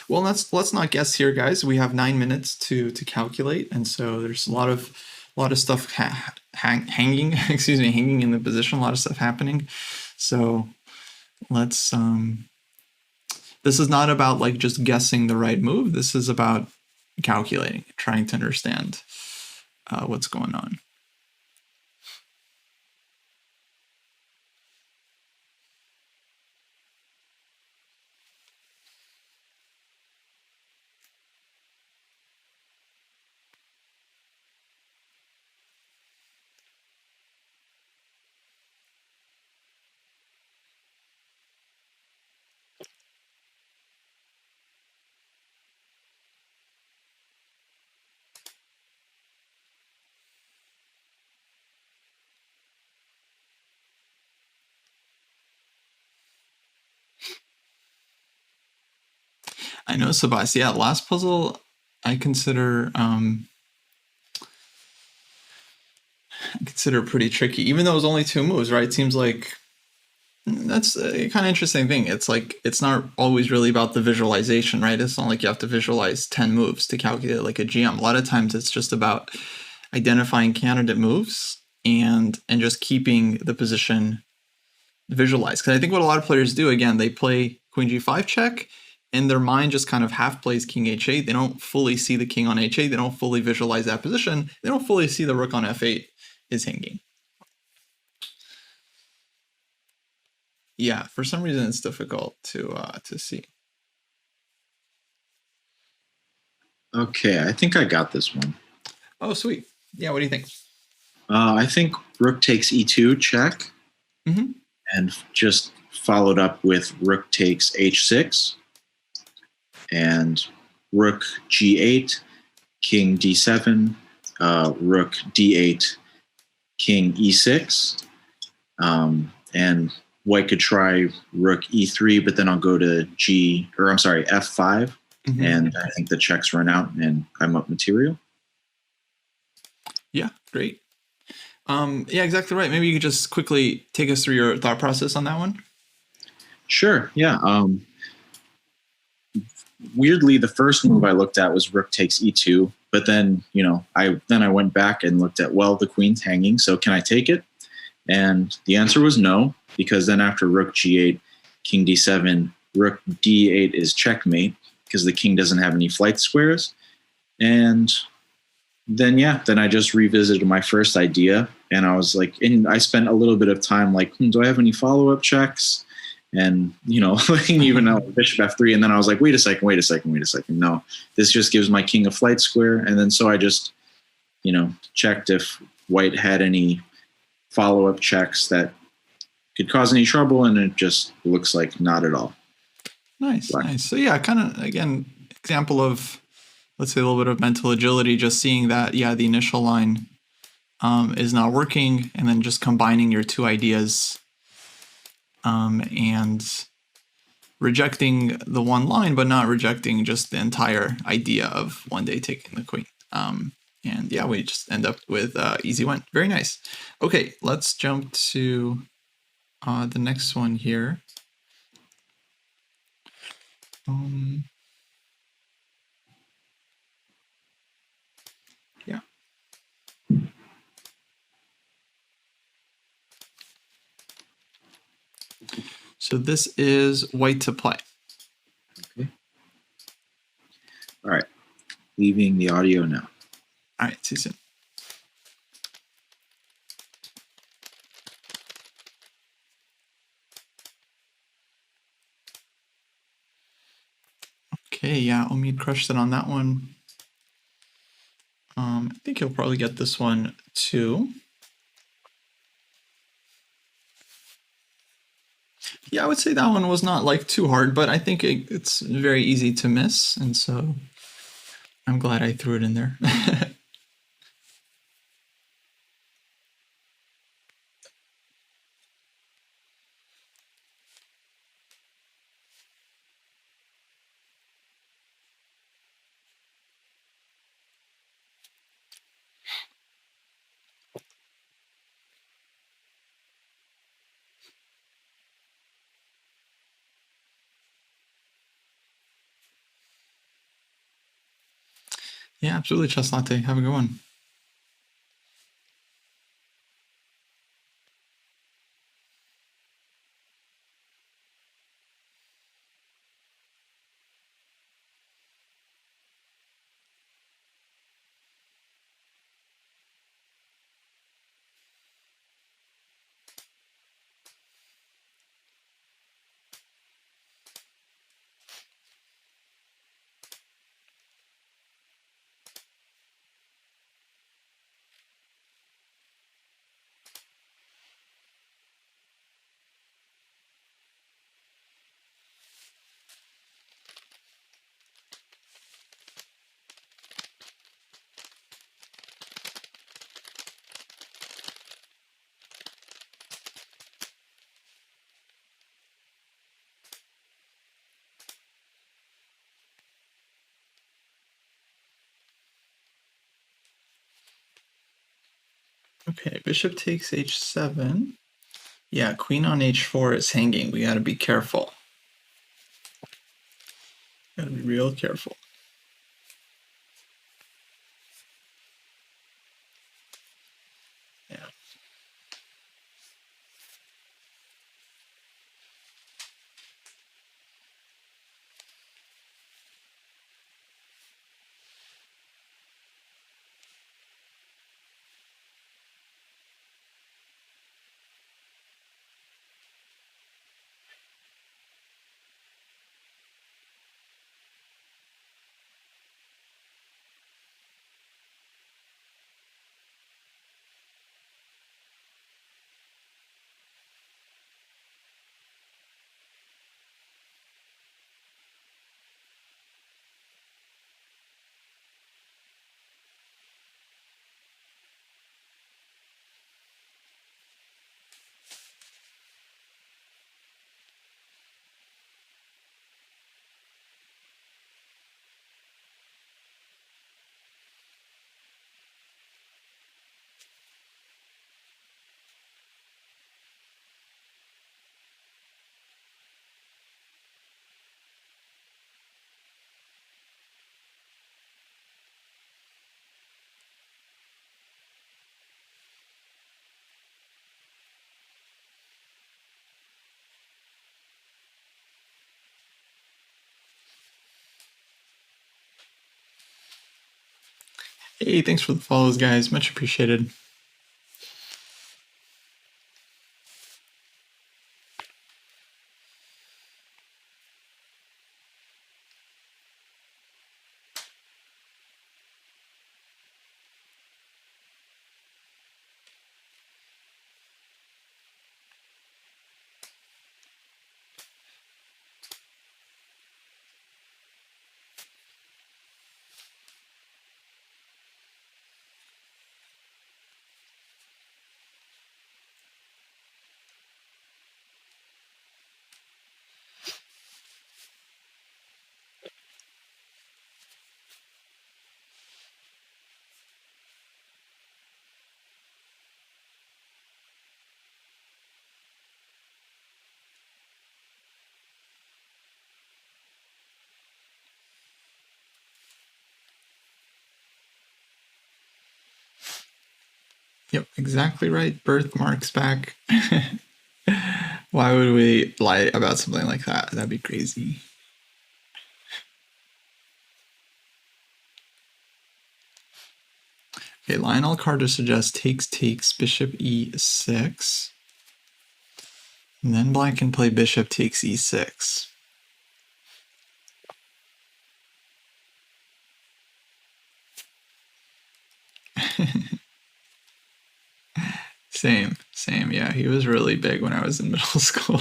Well, let's not guess here, guys. We have 9 minutes to calculate, and so there's a lot of stuff hanging in the position. A lot of stuff happening. So let's. This is not about like just guessing the right move. This is about calculating, trying to understand what's going on. I know, Sabas. Yeah, last puzzle I consider pretty tricky, even though it was only 2 moves, right? It seems like that's a kind of interesting thing. It's like it's not always really about the visualization, right? It's not like you have to visualize 10 moves to calculate like a GM. A lot of times it's just about identifying candidate moves and just keeping the position visualized. Because I think what a lot of players do, again, they play queen g5 check, and their mind just kind of half plays king h8. They don't fully see the king on h8. They don't fully visualize that position. They don't fully see the rook on f8 is hanging. Yeah, for some reason it's difficult to see. Okay, I think I got this one. Oh, sweet. Yeah, what do you think? I think rook takes e2 check, and just followed up with rook takes h6, and rook g8, king d7, rook d8, king e6, and white could try rook e3, but then I'll go to f5, and I think the checks run out and I'm up material. Yeah, great. Yeah, exactly right. Maybe you could just quickly take us through your thought process on that one. Sure. Yeah. Weirdly, the first move I looked at was rook takes e2, but then I went back and looked at, well, the queen's hanging, so can I take it? And the answer was no, because then after rook g8, king d7, rook d8 is checkmate because the king doesn't have any flight squares. And then I just revisited my first idea, and I was like, and I spent a little bit of time like, do I have any follow-up checks? And, even though bishop f3, and then I was like, wait a second. No, this just gives my king a flight square. And then so I just, checked if white had any follow-up checks that could cause any trouble, and it just looks like not at all. Nice. So yeah, kind of, again, example of, let's say, a little bit of mental agility, just seeing that, the initial line is not working, and then just combining your 2 ideas and rejecting the one line, but not rejecting just the entire idea of one day taking the queen. And yeah, we just end up with easy win. Very nice. Okay, let's jump to the next one here. Yeah. So this is white to play. Okay. All right. Leaving the audio now. All right, see you soon. Okay, yeah, Omid crushed it on that one. I think he'll probably get this one too. Yeah, I would say that one was not like too hard, but I think it's very easy to miss, and so I'm glad I threw it in there. Yeah, absolutely, Chess Latte. Have a good one. Okay, bishop takes h7. Yeah, queen on h4 is hanging. We gotta be careful. Gotta be real careful. Yeah. Hey, thanks for the follows, guys. Much appreciated. Yep, exactly right. Birthmarks back. Why would we lie about something like that? That'd be crazy. Okay, Lionel Carter suggests takes bishop e6. And then black can play bishop takes e6. Same. Yeah, he was really big when I was in middle school.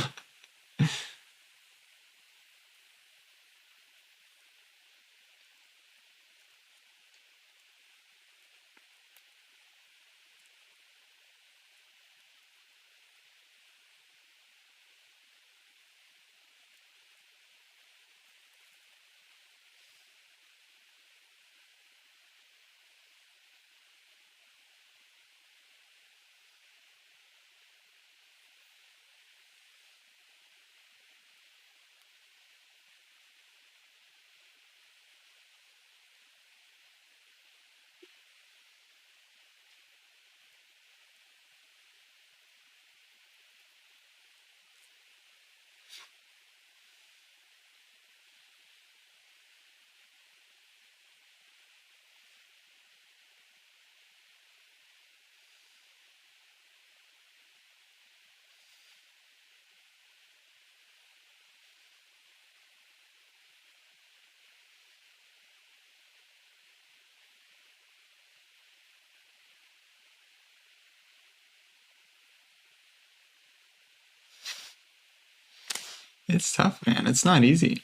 It's tough, man. It's not easy.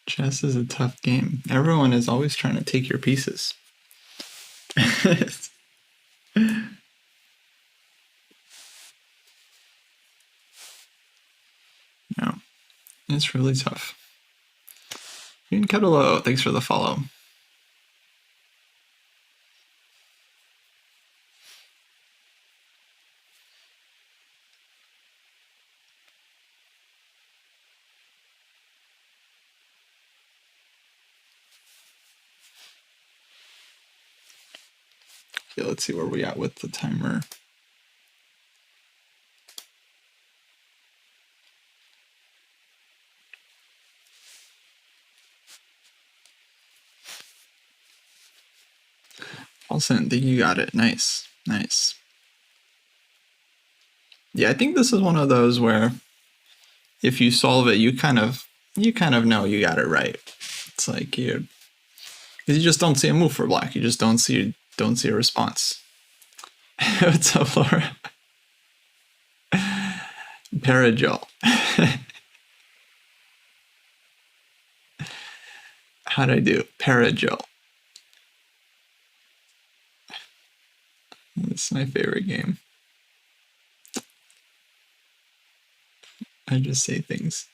Chess is a tough game. Everyone is always trying to take your pieces. No, it's really tough. Green Kettle, thanks for the follow. Okay, let's see where we at with the timer. Paulson, I think you got it. Nice. Yeah, I think this is one of those where if you solve it, you kind of know you got it right. It's like you just don't see a move for black. You just don't see a response. What's up, Laura? Paragel. How'd I do? Paragel. It's my favorite game. I just say things.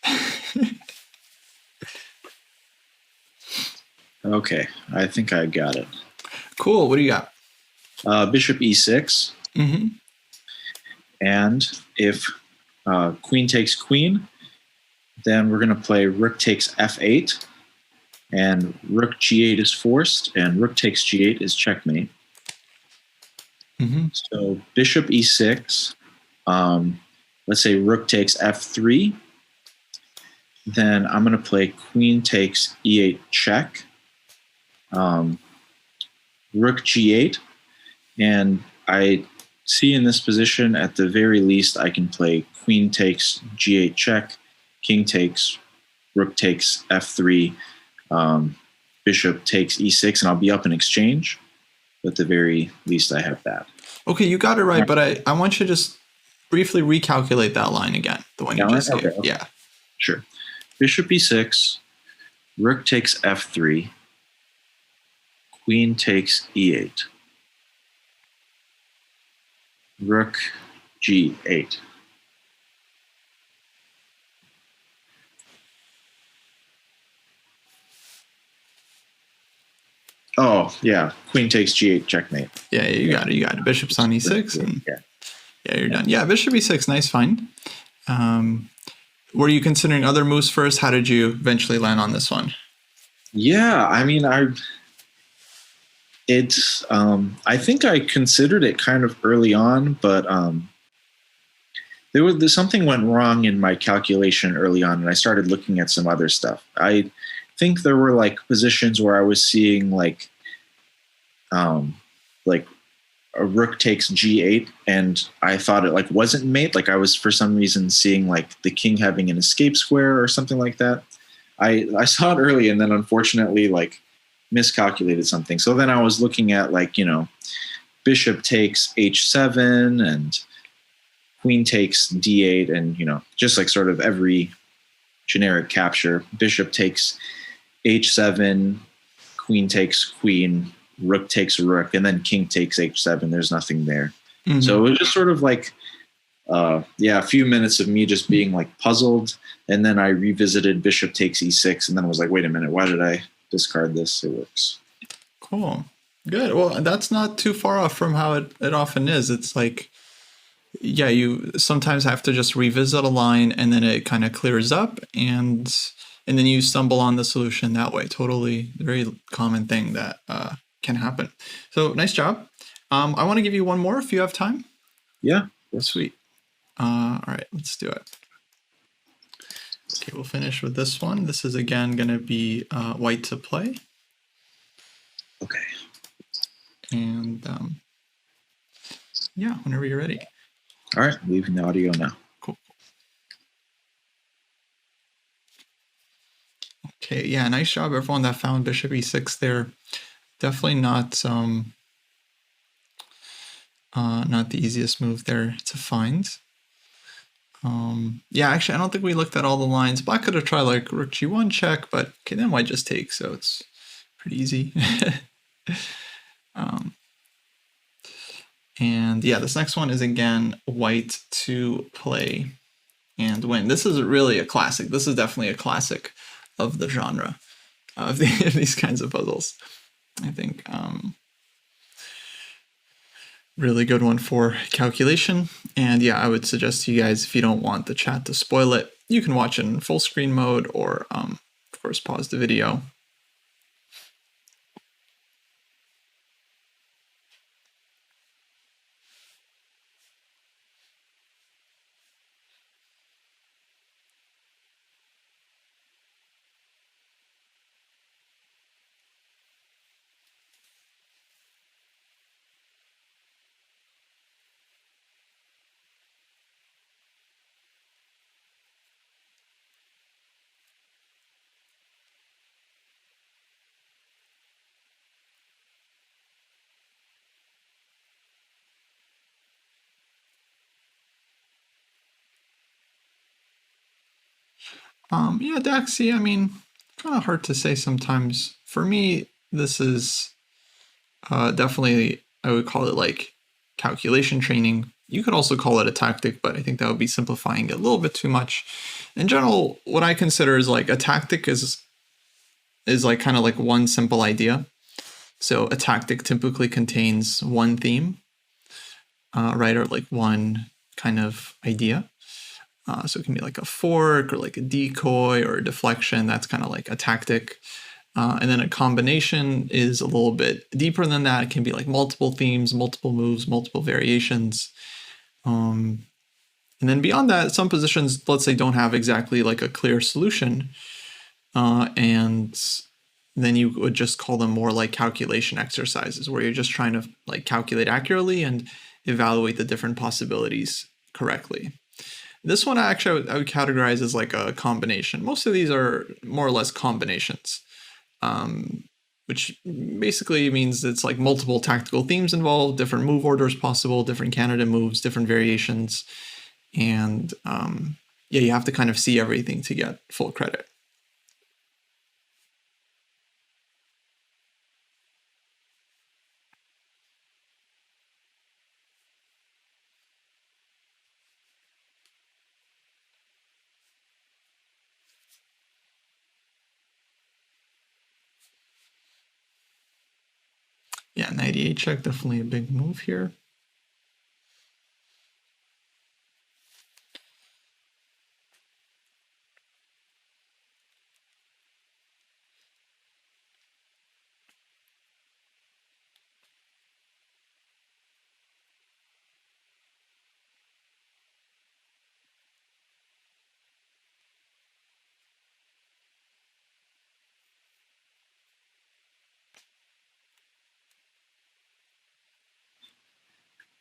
Okay, I think I got it. Cool. What do you got? Bishop e6. Mm-hmm. And if queen takes queen, then we're going to play rook takes f8. And rook g8 is forced, and rook takes g8 is checkmate. Mm-hmm. So bishop e6, let's say rook takes f3. Then I'm going to play queen takes e8 check, rook g8. And I see in this position, at the very least, I can play queen takes g8 check, king takes, rook takes f3, bishop takes e6, and I'll be up in exchange. But at the very least, I have that. Okay, you got it right, but I want you to just briefly recalculate that line again, the one you just gave. Okay. Yeah. Sure. Bishop e6, rook takes f3, queen takes e8, rook g8. Oh, yeah. Queen takes g8, checkmate. Yeah, you got it. Bishop's on e6. And yeah, you're done. Yeah, bishop e6, nice find. Were you considering other moves first? How did you eventually land on this one? Yeah, I mean, It's I think I considered it kind of early on, but there's something went wrong in my calculation early on, and I started looking at some other stuff. I think there were like positions where I was seeing like a rook takes g8, and I thought it like wasn't mate. Like I was for some reason seeing like the king having an escape square or something like that. I saw it early, and then unfortunately like miscalculated something. So then I was looking at like bishop takes h7 and queen takes d8, and just like sort of every generic capture. Bishop takes h7, queen takes queen, rook takes rook, and then king takes h7. There's nothing there. Mm-hmm. So it was just sort of like a few minutes of me just being like puzzled, and then I revisited bishop takes e6, and then I was like, wait a minute, why did I discard this? It works. Cool. Good. Well, that's not too far off from how it often is. It's like, yeah, you sometimes have to just revisit a line, and then it kind of clears up, and then you stumble on the solution that way. Totally, very common thing that can happen. So nice job. I want to give you one more if you have time. Yeah. Sweet. All right, let's do it. Okay, we'll finish with this one. This is again going to be white to play. Okay. And yeah, whenever you're ready. All right, leaving the audio now. Cool. Okay, yeah, nice job everyone that found bishop e6 there. Definitely not the easiest move there to find. Yeah, actually, I don't think we looked at all the lines. Black could have tried like rook g1 check, but okay, then white just takes, so it's pretty easy. And yeah, this next one is again white to play and win. This is really a classic. This is definitely a classic of the genre of these kinds of puzzles, I think. Really good one for calculation. And yeah, I would suggest to you guys, if you don't want the chat to spoil it, you can watch it in full screen mode, or of course pause the video. Yeah, Daxi, I mean, kind of hard to say sometimes. For me, this is definitely, I would call it like calculation training. You could also call it a tactic, but I think that would be simplifying it a little bit too much. In general, what I consider is like a tactic is like kind of like one simple idea. So a tactic typically contains one theme, right, or like one kind of idea. So it can be like a fork or like a decoy or a deflection. That's kind of like a tactic. And then a combination is a little bit deeper than that. It can be like multiple themes, multiple moves, multiple variations. And then beyond that, some positions, let's say, don't have exactly like a clear solution. And then you would just call them more like calculation exercises, where you're just trying to like calculate accurately and evaluate the different possibilities correctly. This one actually I would categorize as like a combination. Most of these are more or less combinations, which basically means it's like multiple tactical themes involved, different move orders possible, different candidate moves, different variations. And yeah, you have to kind of see everything to get full credit. Yeah, 98 check, definitely a big move here.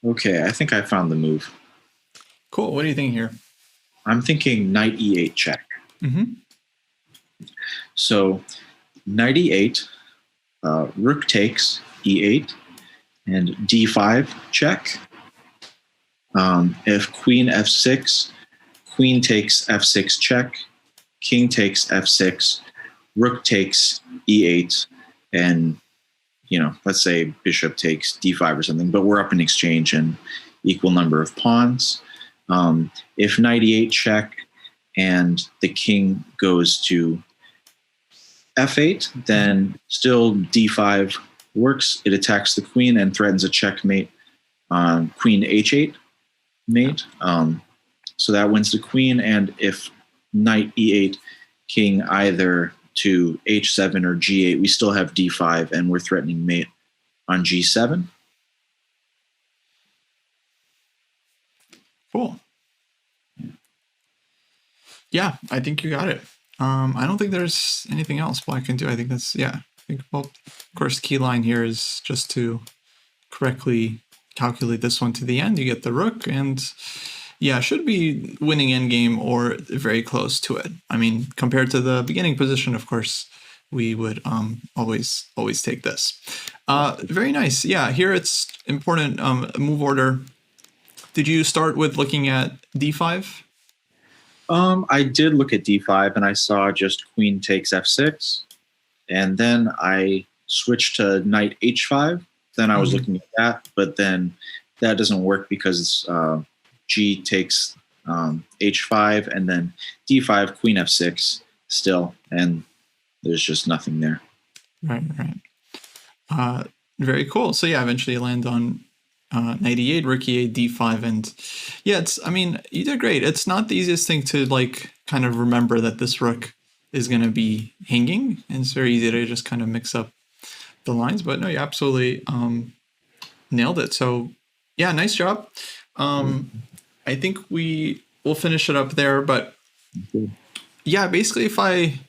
Okay, I think I found the move. Cool. What are you thinking here? I'm thinking knight e8 check. Mm-hmm. So knight e8, rook takes e8, and d5 check. If queen f6, queen takes f6 check, king takes f6, rook takes e8, and let's say bishop takes d5 or something, but we're up in exchange and equal number of pawns. If knight e8 check and the king goes to f8, then still d5 works. It attacks the queen and threatens a checkmate on queen h8 mate. So that wins the queen. And if knight e8, king either to h7 or g8, we still have d5 and we're threatening mate on g7. Cool. Yeah, I think you got it. I don't think there's anything else Black can do. I think that's, yeah. I think, well, of course, the key line here is just to correctly calculate this one to the end. You get the rook, and yeah, should be winning endgame or very close to it. I mean, compared to the beginning position, of course, we would always take this. Very nice. Yeah, here it's important move order. Did you start with looking at d5? I did look at d5 and I saw just queen takes f6, and then I switched to knight h5. Then I was looking at that, but then that doesn't work because g takes h5 and then d5, queen f6 still, and there's just nothing there. Right. Very cool. So yeah, eventually you land on knight e8, rook e8, d5, and yeah, I mean, you did great. It's not the easiest thing to like kind of remember that this rook is going to be hanging, and it's very easy to just kind of mix up the lines. But no, you absolutely nailed it. So yeah, nice job. I think we'll finish it up there. But yeah, basically, if I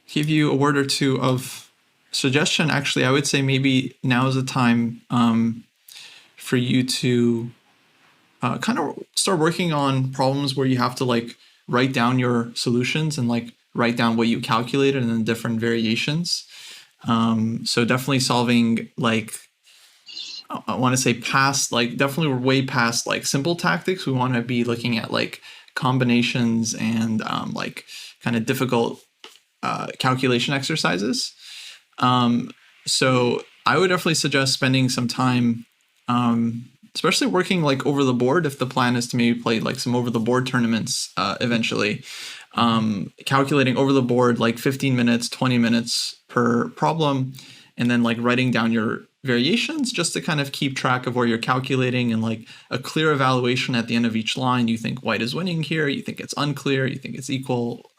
give you a word or two of suggestion, actually, I would say maybe now is the time for you to kind of start working on problems where you have to like write down your solutions and like write down what you calculated and then different variations. So definitely solving like, I want to say past, like definitely we're way past like simple tactics. We want to be looking at like combinations and like kind of difficult calculation exercises. So I would definitely suggest spending some time, especially working like over the board if the plan is to maybe play like some over the board tournaments eventually. Calculating over the board like 15 minutes, 20 minutes per problem, and then like writing down your variations just to kind of keep track of where you're calculating and like a clear evaluation at the end of each line. You think white is winning here, you think it's unclear, you think it's equal,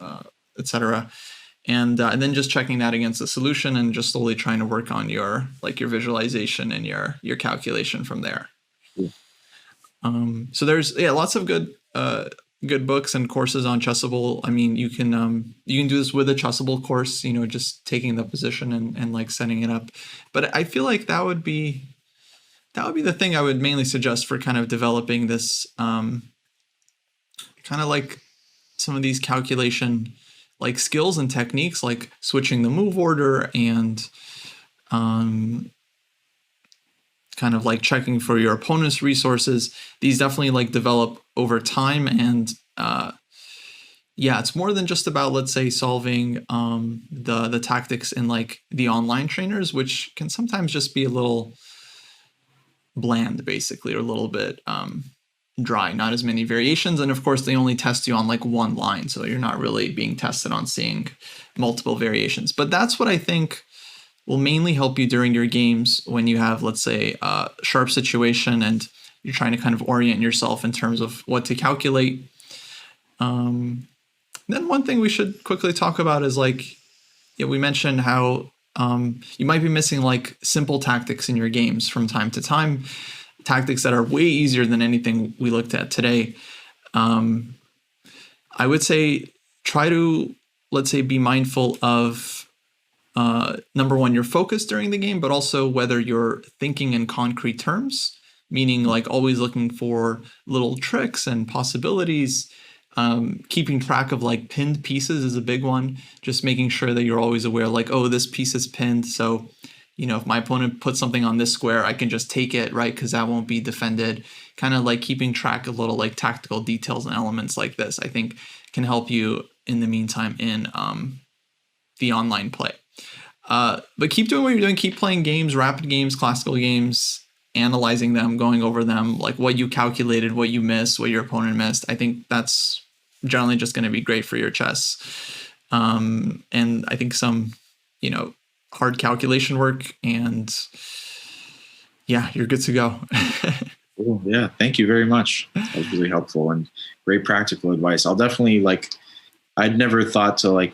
etc. And then just checking that against the solution and just slowly trying to work on your like your visualization and your calculation from there. Yeah. So there's lots of good books and courses on Chessable. I mean, you can do this with a Chessable course, just taking the position and like setting it up. But I feel like that would be the thing I would mainly suggest for kind of developing this kind of like some of these calculation like skills and techniques, like switching the move order and kind of like checking for your opponent's resources. These definitely like develop over time. And it's more than just about, let's say, solving the tactics in like the online trainers, which can sometimes just be a little bland, basically, or a little bit dry, not as many variations. And of course, they only test you on like one line. So you're not really being tested on seeing multiple variations. But that's what I think will mainly help you during your games when you have, let's say, a sharp situation and you're trying to kind of orient yourself in terms of what to calculate. Then one thing we should quickly talk about is like, we mentioned how you might be missing like simple tactics in your games from time to time, tactics that are way easier than anything we looked at today. I would say try to, let's say, be mindful of number one, your focus during the game, but also whether you're thinking in concrete terms. meaning like always looking for little tricks and possibilities. Keeping track of like pinned pieces is a big one. Just making sure that you're always aware, like, oh, this piece is pinned. So, if my opponent puts something on this square, I can just take it, right? Because that won't be defended. Kind of like keeping track of little like tactical details and elements like this, I think can help you in the meantime in the online play. But keep doing what you're doing. Keep playing games, rapid games, classical games, analyzing them, going over them, like what you calculated, what you missed, what your opponent missed. I think that's generally just going to be great for your chess. And I think some, hard calculation work, and yeah, you're good to go. Cool. Yeah, thank you very much. That was really helpful and great practical advice. I'll definitely I'd never thought to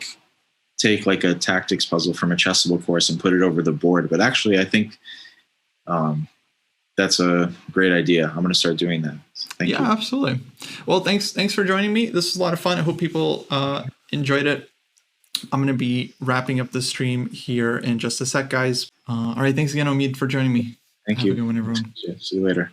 take like a tactics puzzle from a Chessable course and put it over the board, but actually I think that's a great idea. I'm going to start doing that. Thank you. Yeah, absolutely. Well, thanks for joining me. This was a lot of fun. I hope people enjoyed it. I'm going to be wrapping up the stream here in just a sec, guys. All right. Thanks again, Omid, for joining me. Thank Have you. a good one, everyone. See you later.